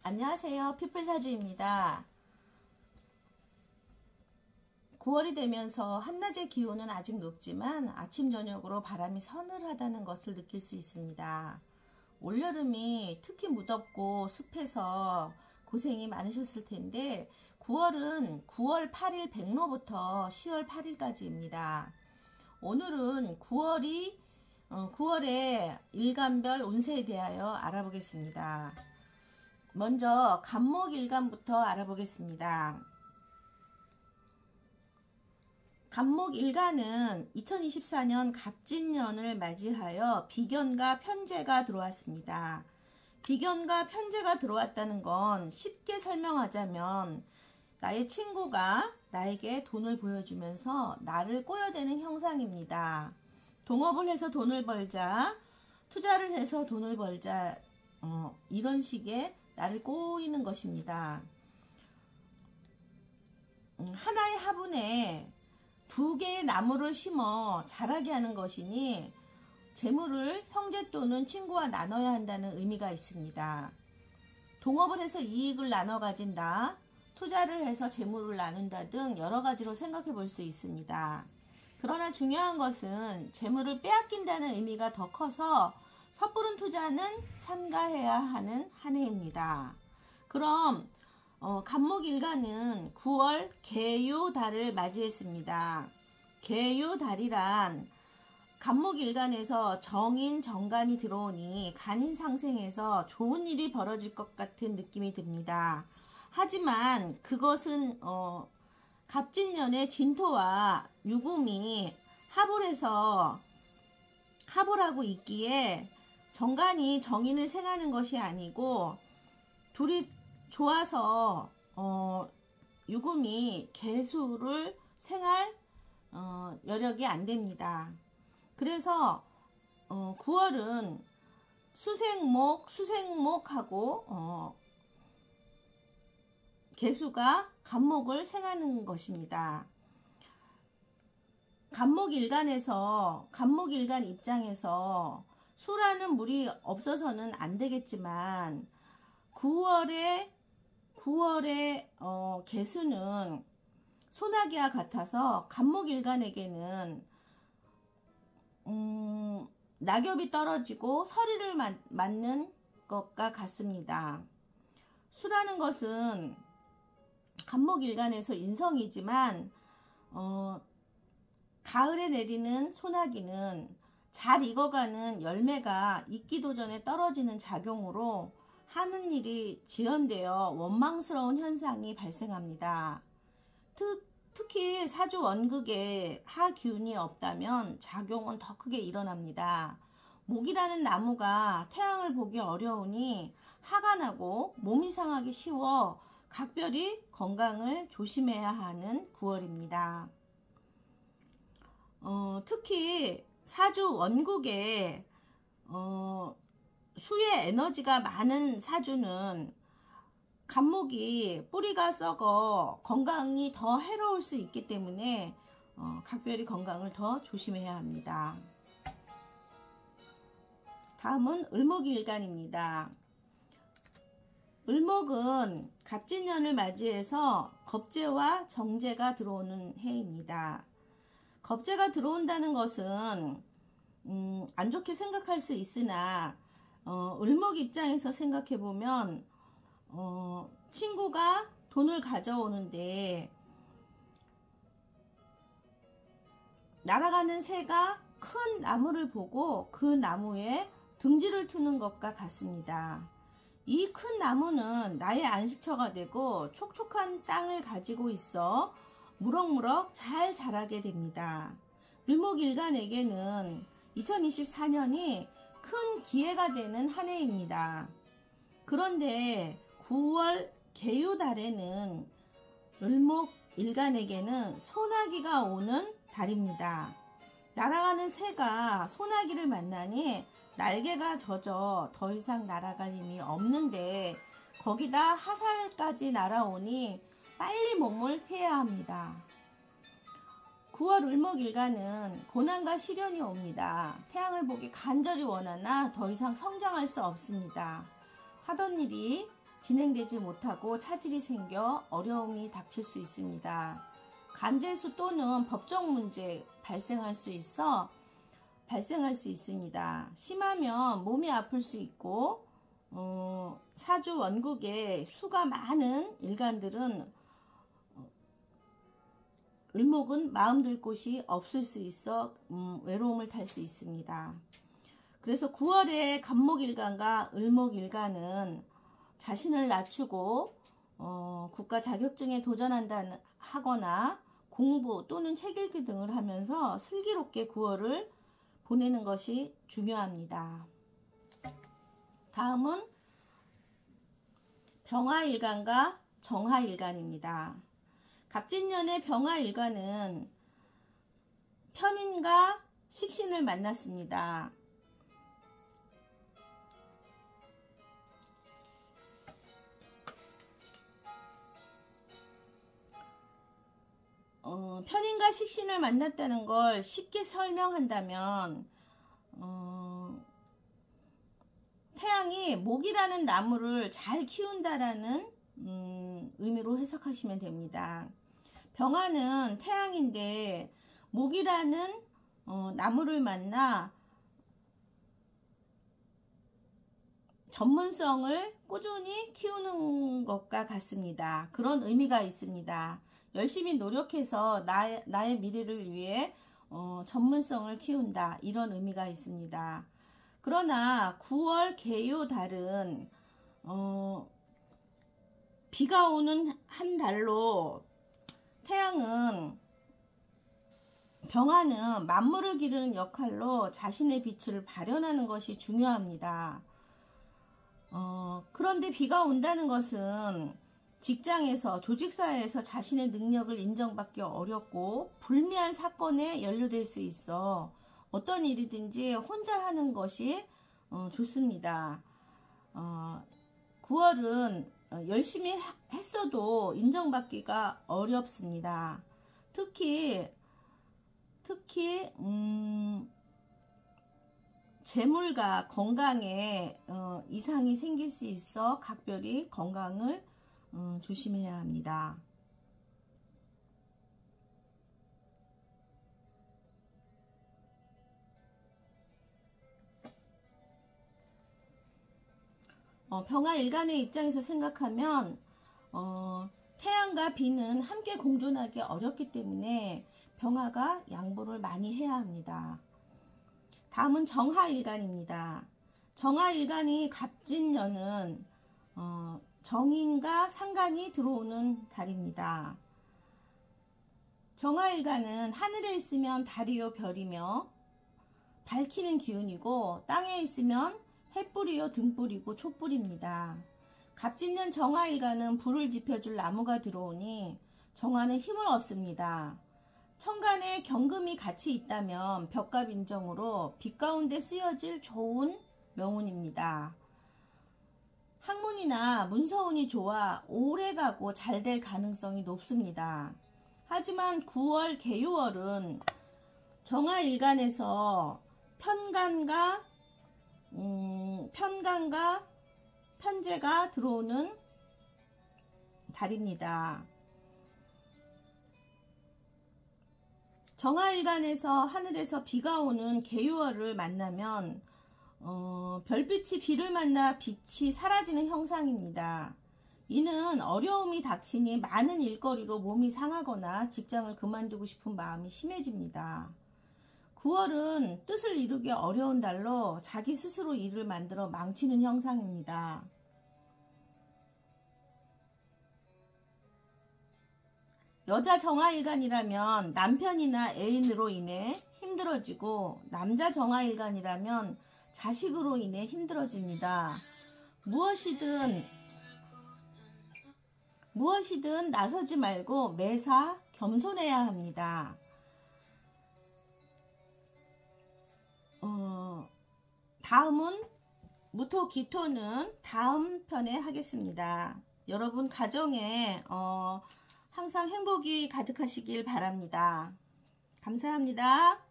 안녕하세요. 피플사주입니다. 9월이 되면서 한낮의 기온은 아직 높지만 아침 저녁으로 바람이 서늘하다는 것을 느낄 수 있습니다. 올여름이 특히 무덥고 습해서 고생이 많으셨을 텐데 9월은 9월 8일 백로부터 10월 8일까지입니다. 오늘은 9월의 일간별 운세에 대하여 알아보겠습니다. 먼저 간목일간부터 알아보겠습니다. 간목일간은 2024년 갑진년을 맞이하여 비견과 편재가 들어왔습니다. 비견과 편재가 들어왔다는 건 쉽게 설명하자면 나의 친구가 나에게 돈을 보여주면서 나를 꼬여대는 형상입니다. 동업을 해서 돈을 벌자, 투자를 해서 돈을 벌자, 이런 식의 나를 꼬이는 것입니다. 하나의 화분에 두 개의 나무를 심어 자라게 하는 것이니 재물을 형제 또는 친구와 나눠야 한다는 의미가 있습니다. 동업을 해서 이익을 나눠 가진다, 투자를 해서 재물을 나눈다 등 여러 가지로 생각해 볼 수 있습니다. 그러나 중요한 것은 재물을 빼앗긴다는 의미가 더 커서 섣부른 투자는 삼가해야 하는 한 해입니다. 그럼 간목일간은 9월 계유달을 맞이했습니다. 계유달이란 간목일간에서 정인 정간이 들어오니 간인상생에서 좋은 일이 벌어질 것 같은 느낌이 듭니다. 하지만 그것은 갑진년의 진토와 유금이 합을 하고 있기에 정간이 정인을 생하는 것이 아니고 둘이 좋아서 유금이 계수를 생할 여력이 안 됩니다. 그래서 9월은 수생목하고 계수가 간목을 생하는 것입니다. 간목일간 입장에서 수라는 물이 없어서는 안 되겠지만 9월의 개수는 소나기와 같아서 간목일간에게는 낙엽이 떨어지고 서리를 맞는 것과 같습니다. 수라는 것은 간목일간에서 인성이지만 가을에 내리는 소나기는 잘 익어가는 열매가 익기도 전에 떨어지는 작용으로 하는 일이 지연되어 원망스러운 현상이 발생합니다. 특히 사주 원극에 하기운이 없다면 작용은 더 크게 일어납니다. 목이라는 나무가 태양을 보기 어려우니 화가 나고 몸이 상하기 쉬워 각별히 건강을 조심해야 하는 9월입니다. 특히 사주 원국에 수의 에너지가 많은 사주는 간목이 뿌리가 썩어 건강이 더 해로울 수 있기 때문에 각별히 건강을 더 조심해야 합니다. 다음은 을목일간입니다. 을목은 갑진년을 맞이해서 겁재와 정제가 들어오는 해입니다. 겁재가 들어온다는 것은 안 좋게 생각할 수 있으나 을목 입장에서 생각해보면 친구가 돈을 가져오는데 날아가는 새가 큰 나무를 보고 그 나무에 둥지를 트는 것과 같습니다. 이 큰 나무는 나의 안식처가 되고 촉촉한 땅을 가지고 있어 무럭무럭 잘 자라게 됩니다. 을목일간에게는 2024년이 큰 기회가 되는 한 해입니다. 그런데 9월 계유달에는 을목일간에게는 소나기가 오는 달입니다. 날아가는 새가 소나기를 만나니 날개가 젖어 더 이상 날아갈 힘이 없는데 거기다 화살까지 날아오니 빨리 몸을 피해야 합니다. 9월 을목일간은 고난과 시련이 옵니다. 태양을 보기 간절히 원하나 더 이상 성장할 수 없습니다. 하던 일이 진행되지 못하고 차질이 생겨 어려움이 닥칠 수 있습니다. 간재수 또는 법적 문제 발생할 수 있습니다. 심하면 몸이 아플 수 있고 사주 원국에 수가 많은 일간들은 을목은 마음 둘 곳이 없을 수 있어 외로움을 탈 수 있습니다. 그래서 9월에 간목일간과 을목일간은 자신을 낮추고 국가 자격증에 도전한다 하거나 공부 또는 책 읽기 등을 하면서 슬기롭게 9월을 보내는 것이 중요합니다. 다음은 병화일간과 정화일간입니다. 갑진년의 병화일간은 편인과 식신을 만났습니다. 편인과 식신을 만났다는 걸 쉽게 설명한다면 태양이 목이라는 나무를 잘 키운다라는 의미로 해석하시면 됩니다. 병화는 태양인데 목이라는 나무를 만나 전문성을 꾸준히 키우는 것과 같습니다. 그런 의미가 있습니다. 열심히 노력해서 나의 미래를 위해 전문성을 키운다, 이런 의미가 있습니다. 그러나 9월 개요달은 비가 오는 한 달로 병화는 만물을 기르는 역할로 자신의 빛을 발현하는 것이 중요합니다. 그런데 비가 온다는 것은 직장에서, 조직사회에서 자신의 능력을 인정받기 어렵고 불미한 사건에 연루될 수 있어 어떤 일이든지 혼자 하는 것이 좋습니다. 9월은 열심히 했어도 인정받기가 어렵습니다. 특히 재물과 건강에 이상이 생길 수 있어 각별히 건강을 조심해야 합니다. 병화일간의 입장에서 생각하면 태양과 비는 함께 공존하기 어렵기 때문에 병화가 양보를 많이 해야 합니다. 다음은 정화일간입니다. 정화일간이 갑진년은 정인과 상간이 들어오는 달입니다. 정화일간은 하늘에 있으면 달이요 별이며 밝히는 기운이고 땅에 있으면 햇불이요 등불이고 촛불입니다. 갑진년 정화일간은 불을 지펴줄 나무가 들어오니 정화는 힘을 얻습니다. 천간에 경금이 같이 있다면 벽갑인정으로 빛 가운데 쓰여질 좋은 명운입니다. 학문이나 문서운이 좋아 오래가고 잘 될 가능성이 높습니다. 하지만 9월 개요월은 정화일간에서 편간과 편재가 들어오는 달입니다. 정화일간에서 하늘에서 비가 오는 개요월을 만나면 별빛이 비를 만나 빛이 사라지는 형상입니다. 이는 어려움이 닥치니 많은 일거리로 몸이 상하거나 직장을 그만두고 싶은 마음이 심해집니다. 9월은 뜻을 이루기 어려운 달로 자기 스스로 일을 만들어 망치는 형상입니다. 여자 정화일간이라면 남편이나 애인으로 인해 힘들어지고 남자 정화일간이라면 자식으로 인해 힘들어집니다. 무엇이든 나서지 말고 매사 겸손해야 합니다. 다음은 무토기토는 다음 편에 하겠습니다. 여러분 가정에 항상 행복이 가득하시길 바랍니다. 감사합니다.